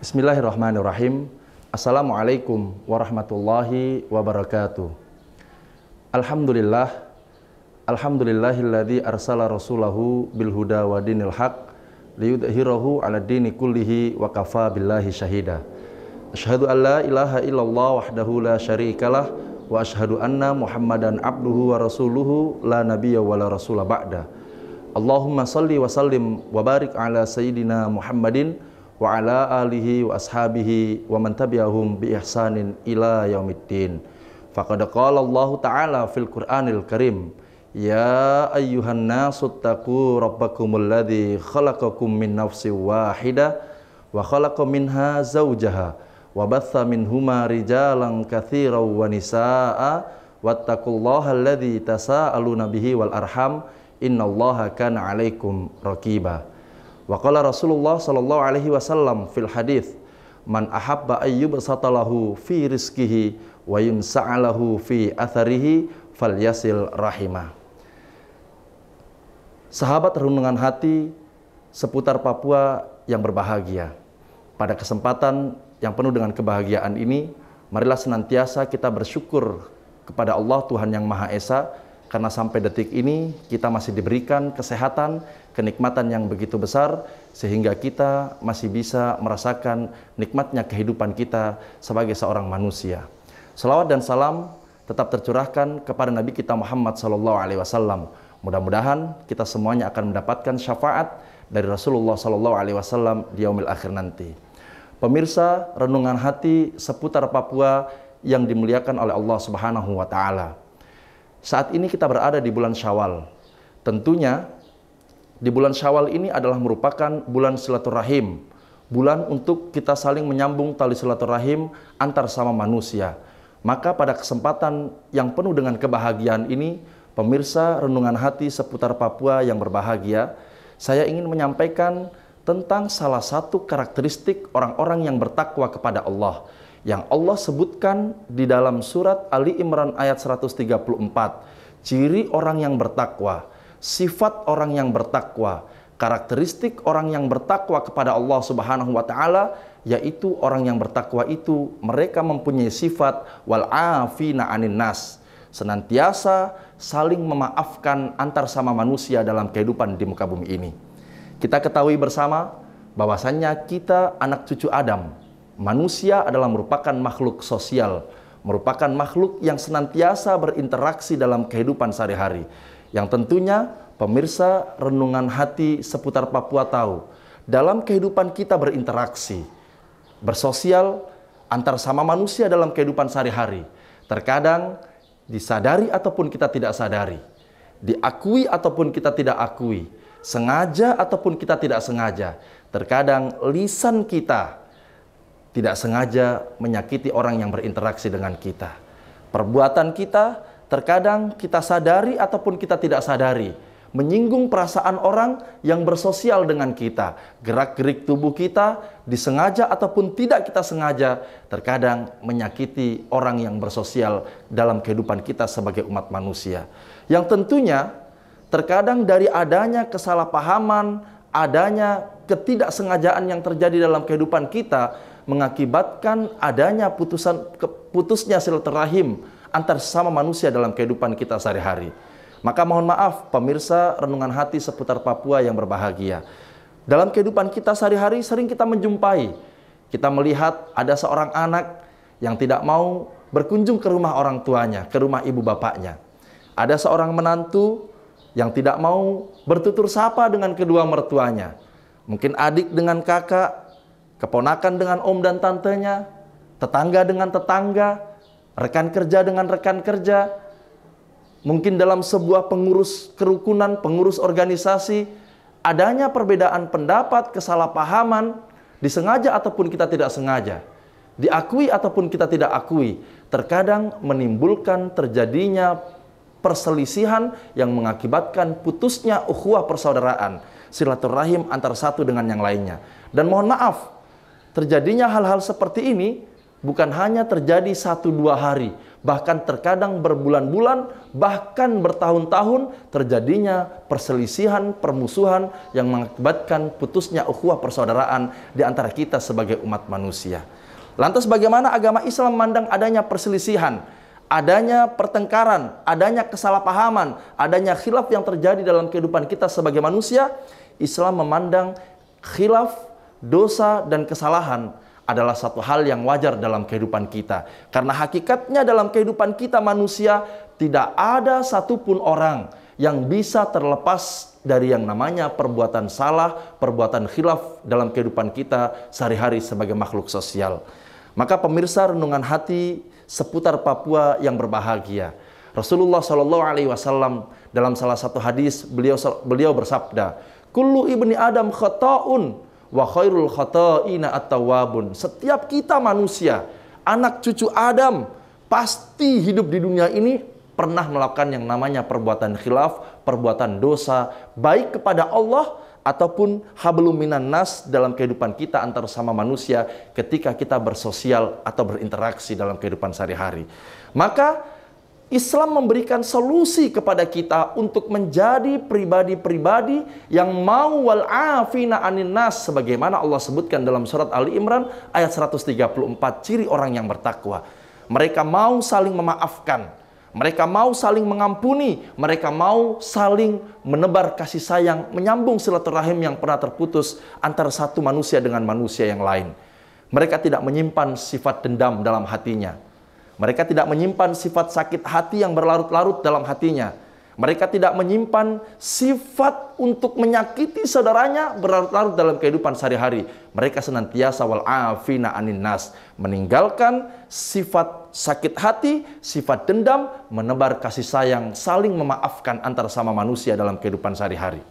Bismillahirrahmanirrahim. Assalamualaikum warahmatullahi wabarakatuh. Alhamdulillah. Alhamdulillahilladzi arsala rasulahu bil huda wa dinil haq liyudhhirahu 'ala dini kullihi wa kafa billahi syahida. Asyhadu an la ilaha illallah wahdahu la syarikalah wa asyhadu anna Muhammadan abduhu wa rasuluhu la nabiyya wa la rasula ba'da. Allahumma salli wa sallim wa barik ala sayyidina Muhammadin wa ala alihi wa ashabihi wa man tabi'ahum bi ihsanin ila yaumiddin. Faqad qala Allah Ta'ala fil Qur'anil Karim, ya ayyuhan nasu taqu rabbakumul ladzi khalaqakum min nafsin wahidah wa khalaqa minha zawjaha wa batha minhuma rijalan katsiran wa nisaa'a wattaqullaha alladzi tasaaluna bihi wal arham innallaha kana 'alaikum raqiba. Wa qala Rasulullah sallallahu alaihi wasallam fil hadits, man ahabba ayyubsata lahu fi rizqihi wa yunsa'alahu fi atharihi falyasil rahimah. Sahabat renungan hati seputar Papua yang berbahagia. Pada kesempatan yang penuh dengan kebahagiaan ini, marilah senantiasa kita bersyukur kepada Allah Tuhan yang Maha Esa, karena sampai detik ini kita masih diberikan kesehatan, kenikmatan yang begitu besar, sehingga kita masih bisa merasakan nikmatnya kehidupan kita sebagai seorang manusia. Selawat dan salam tetap tercurahkan kepada Nabi kita Muhammad SAW. Mudah-mudahan kita semuanya akan mendapatkan syafaat dari Rasulullah SAW di yaumil akhir nanti. Pemirsa renungan hati seputar Papua yang dimuliakan oleh Allah Subhanahu wa Ta'ala. Saat ini kita berada di bulan Syawal. Tentunya di bulan Syawal ini adalah merupakan bulan silaturahim, bulan untuk kita saling menyambung tali silaturahim antar sama manusia. Maka pada kesempatan yang penuh dengan kebahagiaan ini, pemirsa renungan hati seputar Papua yang berbahagia, saya ingin menyampaikan tentang salah satu karakteristik orang-orang yang bertakwa kepada Allah, yang Allah sebutkan di dalam surat Ali Imran ayat 134. Ciri orang yang bertakwa, sifat orang yang bertakwa, karakteristik orang yang bertakwa kepada Allah Subhanahu wa Ta'ala, yaitu orang yang bertakwa itu mereka mempunyai sifat wal afina anin nas, senantiasa saling memaafkan antar sama manusia dalam kehidupan di muka bumi ini. Kita ketahui bersama bahwasannya kita anak cucu Adam. Manusia adalah merupakan makhluk sosial, merupakan makhluk yang senantiasa berinteraksi dalam kehidupan sehari-hari. Yang tentunya pemirsa renungan hati seputar Papua tahu, dalam kehidupan kita berinteraksi, bersosial antar sama manusia dalam kehidupan sehari-hari. Terkadang disadari ataupun kita tidak sadari, diakui ataupun kita tidak akui, sengaja ataupun kita tidak sengaja. Terkadang lisan kita tidak sengaja menyakiti orang yang berinteraksi dengan kita. Perbuatan kita terkadang kita sadari ataupun kita tidak sadari, menyinggung perasaan orang yang bersosial dengan kita. Gerak-gerik tubuh kita disengaja ataupun tidak kita sengaja terkadang menyakiti orang yang bersosial dalam kehidupan kita sebagai umat manusia. Yang tentunya terkadang dari adanya kesalahpahaman, adanya ketidaksengajaan yang terjadi dalam kehidupan kita mengakibatkan adanya putusnya silaturahim antar sesama manusia dalam kehidupan kita sehari-hari. Maka mohon maaf pemirsa renungan hati seputar Papua yang berbahagia. Dalam kehidupan kita sehari-hari sering kita menjumpai, kita melihat ada seorang anak yang tidak mau berkunjung ke rumah orang tuanya, ke rumah ibu bapaknya. Ada seorang menantu yang tidak mau bertutur sapa dengan kedua mertuanya. Mungkin adik dengan kakak, keponakan dengan om dan tantenya, tetangga dengan tetangga, rekan kerja dengan rekan kerja. Mungkin dalam sebuah pengurus kerukunan, pengurus organisasi, adanya perbedaan pendapat, kesalahpahaman, disengaja ataupun kita tidak sengaja, diakui ataupun kita tidak akui, terkadang menimbulkan terjadinya perselisihan yang mengakibatkan putusnya ukhuwah persaudaraan, silaturahim antara satu dengan yang lainnya. Dan mohon maaf, terjadinya hal-hal seperti ini bukan hanya terjadi 1-2 hari, bahkan terkadang berbulan-bulan, bahkan bertahun-tahun terjadinya perselisihan, permusuhan yang mengakibatkan putusnya ukhuwah persaudaraan di antara kita sebagai umat manusia. Lantas bagaimana agama Islam memandang adanya perselisihan, adanya pertengkaran, adanya kesalahpahaman, adanya khilaf yang terjadi dalam kehidupan kita sebagai manusia? Islam memandang khilaf, dosa, dan kesalahan adalah satu hal yang wajar dalam kehidupan kita. Karena hakikatnya dalam kehidupan kita manusia, tidak ada satupun orang yang bisa terlepas dari yang namanya perbuatan salah, perbuatan khilaf dalam kehidupan kita sehari-hari sebagai makhluk sosial. Maka pemirsa renungan hati seputar Papua yang berbahagia. Rasulullah SAW dalam salah satu hadis beliau bersabda, "Kullu ibni Adam khata'un wa khairul khata'ina at-tawwabun." Setiap kita manusia, anak cucu Adam, pasti hidup di dunia ini pernah melakukan yang namanya perbuatan khilaf, perbuatan dosa, baik kepada Allah ataupun hablum minan nas dalam kehidupan kita antar sama manusia ketika kita bersosial atau berinteraksi dalam kehidupan sehari-hari. Maka Islam memberikan solusi kepada kita untuk menjadi pribadi-pribadi yang mau wal'afina anin nas, sebagaimana Allah sebutkan dalam surat Ali Imran ayat 134, ciri orang yang bertakwa. Mereka mau saling memaafkan, mereka mau saling mengampuni, mereka mau saling menebar kasih sayang, menyambung silaturahim yang pernah terputus antara satu manusia dengan manusia yang lain. Mereka tidak menyimpan sifat dendam dalam hatinya. Mereka tidak menyimpan sifat sakit hati yang berlarut-larut dalam hatinya. Mereka tidak menyimpan sifat untuk menyakiti saudaranya berlarut-larut dalam kehidupan sehari-hari. Mereka senantiasa wal'afina anin nas, meninggalkan sifat sakit hati, sifat dendam, menebar kasih sayang, saling memaafkan antar sama manusia dalam kehidupan sehari-hari.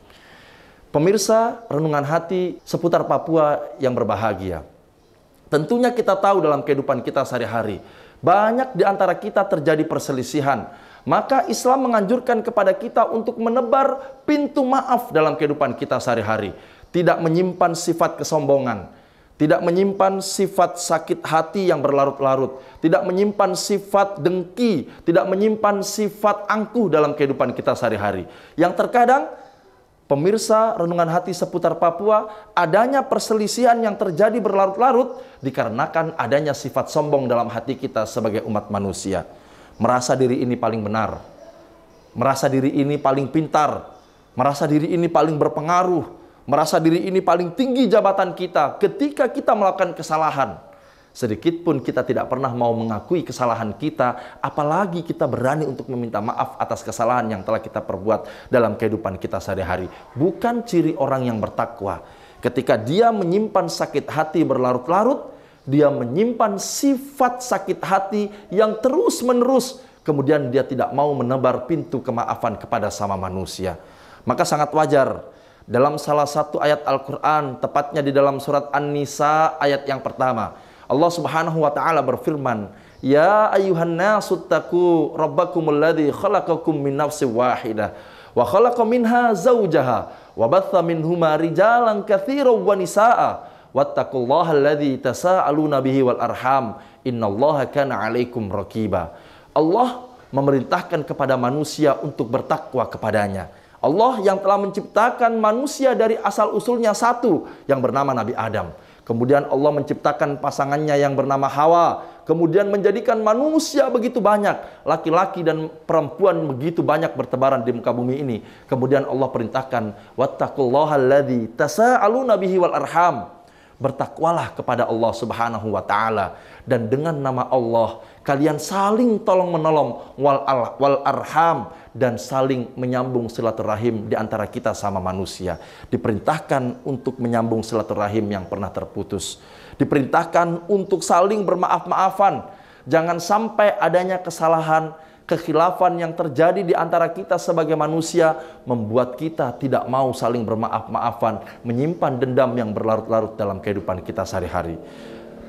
Pemirsa renungan hati seputar Papua yang berbahagia. Tentunya kita tahu dalam kehidupan kita sehari-hari, banyak di antara kita terjadi perselisihan. Maka Islam menganjurkan kepada kita untuk menebar pintu maaf dalam kehidupan kita sehari-hari. Tidak menyimpan sifat kesombongan, tidak menyimpan sifat sakit hati yang berlarut-larut, tidak menyimpan sifat dengki, tidak menyimpan sifat angkuh dalam kehidupan kita sehari-hari. Yang terkadang, pemirsa renungan hati seputar Papua, adanya perselisihan yang terjadi berlarut-larut dikarenakan adanya sifat sombong dalam hati kita sebagai umat manusia. Merasa diri ini paling benar, merasa diri ini paling pintar, merasa diri ini paling berpengaruh, merasa diri ini paling tinggi jabatan kita. Ketika kita melakukan kesalahan, sedikit pun kita tidak pernah mau mengakui kesalahan kita, apalagi kita berani untuk meminta maaf atas kesalahan yang telah kita perbuat dalam kehidupan kita sehari-hari. Bukan ciri orang yang bertakwa. Ketika dia menyimpan sakit hati berlarut-larut, dia menyimpan sifat sakit hati yang terus-menerus, kemudian dia tidak mau menebar pintu kemaafan kepada sama manusia. Maka sangat wajar dalam salah satu ayat Al-Quran, tepatnya di dalam surat An-Nisa ayat yang pertama, Allah Subhanahu wa taala berfirman, "Ya ayyuhan nasu taqu rabbakumul ladzi khalaqakum min nafsin wahidah wa khalaqa minha zawjaha wa batha minhuma rijalan katsiran wa nisaa'a wattaqullaha alladzi tasaaluna bihi wal arham innallaha kana 'alaikum raqiba." Allah memerintahkan kepada manusia untuk bertakwa kepadanya. Allah yang telah menciptakan manusia dari asal usulnya satu yang bernama Nabi Adam. Kemudian Allah menciptakan pasangannya yang bernama Hawa. Kemudian menjadikan manusia begitu banyak. Laki-laki dan perempuan begitu banyak bertebaran di muka bumi ini. Kemudian Allah perintahkan, wattaqullaha alladzi tasaaluna bihi wal arham. Bertakwalah kepada Allah Subhanahu wa taala, dan dengan nama Allah kalian saling tolong-menolong wal arham, dan saling menyambung silaturahim di antara kita sama manusia. Diperintahkan untuk menyambung silaturahim yang pernah terputus. Diperintahkan untuk saling bermaaf-maafan. Jangan sampai adanya kesalahan, kekhilafan yang terjadi di antara kita sebagai manusia membuat kita tidak mau saling bermaaf-maafan, menyimpan dendam yang berlarut-larut dalam kehidupan kita sehari-hari.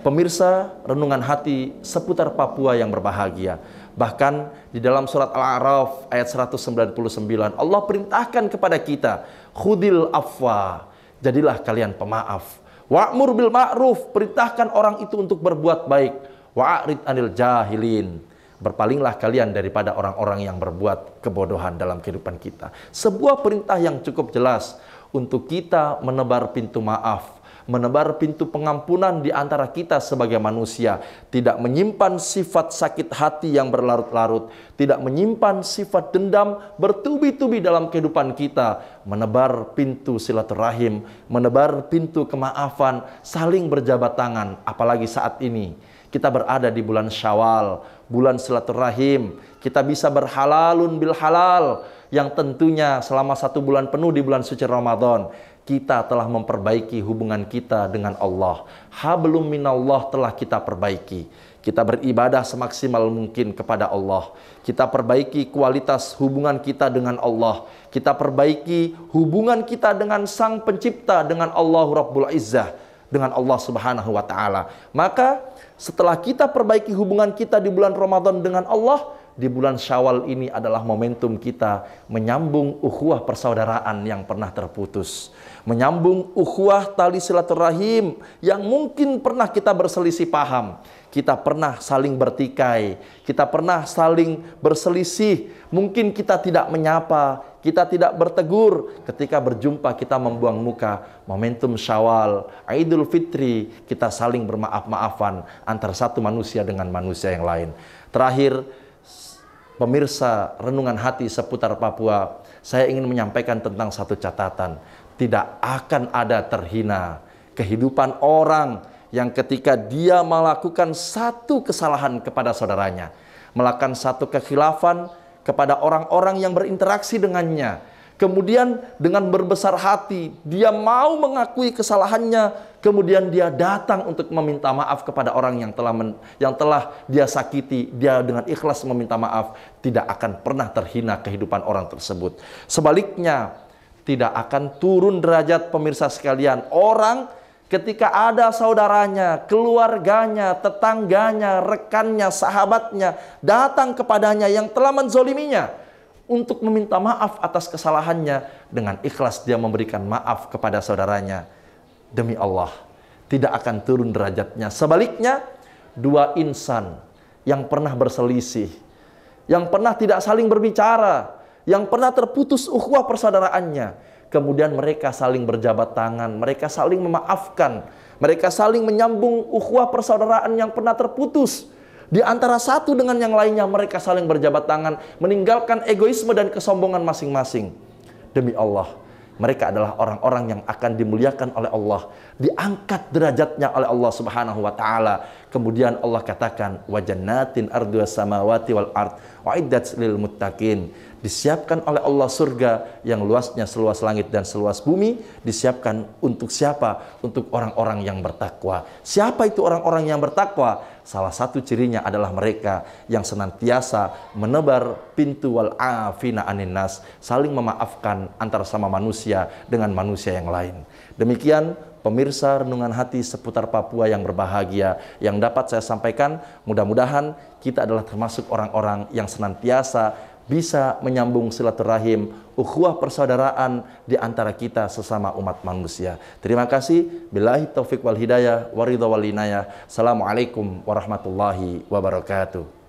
Pemirsa renungan hati seputar Papua yang berbahagia. Bahkan di dalam surat Al-A'raf ayat 199 Allah perintahkan kepada kita, khudil afwa, jadilah kalian pemaaf. Wa'mur bil ma'ruf, perintahkan orang itu untuk berbuat baik. Wa'arid anil jahilin, berpalinglah kalian daripada orang-orang yang berbuat kebodohan dalam kehidupan kita. Sebuah perintah yang cukup jelas untuk kita menebar pintu maaf, menebar pintu pengampunan di antara kita sebagai manusia, tidak menyimpan sifat sakit hati yang berlarut-larut, tidak menyimpan sifat dendam bertubi-tubi dalam kehidupan kita, menebar pintu silaturahim, menebar pintu kemaafan, saling berjabat tangan. Apalagi saat ini kita berada di bulan Syawal, bulan silaturahim, kita bisa berhalalun bil halal, yang tentunya selama 1 bulan penuh di bulan suci Ramadan kita telah memperbaiki hubungan kita dengan Allah. Hablum minallah telah kita perbaiki. Kita beribadah semaksimal mungkin kepada Allah. Kita perbaiki kualitas hubungan kita dengan Allah. Kita perbaiki hubungan kita dengan Sang Pencipta, dengan Allah Rabbul Izzah, dengan Allah Subhanahu wa Ta'ala. Maka setelah kita perbaiki hubungan kita di bulan Ramadan dengan Allah, di bulan Syawal ini adalah momentum kita menyambung ukhuwah persaudaraan yang pernah terputus, menyambung ukhuwah tali silaturahim yang mungkin pernah kita berselisih paham, kita pernah saling bertikai, kita pernah saling berselisih, mungkin kita tidak menyapa, kita tidak bertegur, ketika berjumpa kita membuang muka. Momentum Syawal, Idul Fitri, kita saling bermaaf-maafan antara satu manusia dengan manusia yang lain. Terakhir, pemirsa Renungan Hati seputar Papua, saya ingin menyampaikan tentang satu catatan. Tidak akan ada terhina kehidupan orang yang ketika dia melakukan satu kesalahan kepada saudaranya, melakukan satu kekhilafan kepada orang-orang yang berinteraksi dengannya, kemudian dengan berbesar hati dia mau mengakui kesalahannya, kemudian dia datang untuk meminta maaf kepada orang yang telah dia sakiti, dia dengan ikhlas meminta maaf, tidak akan pernah terhina kehidupan orang tersebut. Sebaliknya, tidak akan turun derajat pemirsa sekalian. Orang ketika ada saudaranya, keluarganya, tetangganya, rekannya, sahabatnya datang kepadanya yang telah menzoliminya untuk meminta maaf atas kesalahannya, dengan ikhlas dia memberikan maaf kepada saudaranya, demi Allah tidak akan turun derajatnya. Sebaliknya, dua insan yang pernah berselisih, yang pernah tidak saling berbicara, yang pernah terputus ukhuwah persaudaraannya, kemudian mereka saling berjabat tangan, mereka saling memaafkan, mereka saling menyambung ukhuwah persaudaraan yang pernah terputus. Di antara satu dengan yang lainnya mereka saling berjabat tangan, meninggalkan egoisme dan kesombongan masing-masing. Demi Allah, mereka adalah orang-orang yang akan dimuliakan oleh Allah, diangkat derajatnya oleh Allah Subhanahu wa Ta'ala. Kemudian Allah katakan, wa jannatin ardhuha samawati wal ard uiddat lil muttaqin. Disiapkan oleh Allah surga yang luasnya seluas langit dan seluas bumi. Disiapkan untuk siapa? Untuk orang-orang yang bertakwa. Siapa itu orang-orang yang bertakwa? Salah satu cirinya adalah mereka yang senantiasa menebar pintu wal afina anin nas, saling memaafkan antara sama manusia dengan manusia yang lain. Demikian pemirsa Renungan Hati seputar Papua yang berbahagia yang dapat saya sampaikan. Mudah-mudahan kita adalah termasuk orang-orang yang senantiasa bisa menyambung silaturahim, ukhuwah persaudaraan di antara kita sesama umat manusia. Terima kasih. Billahi taufik wal hidayah, waridha wal inayah. Assalamualaikum warahmatullahi wabarakatuh.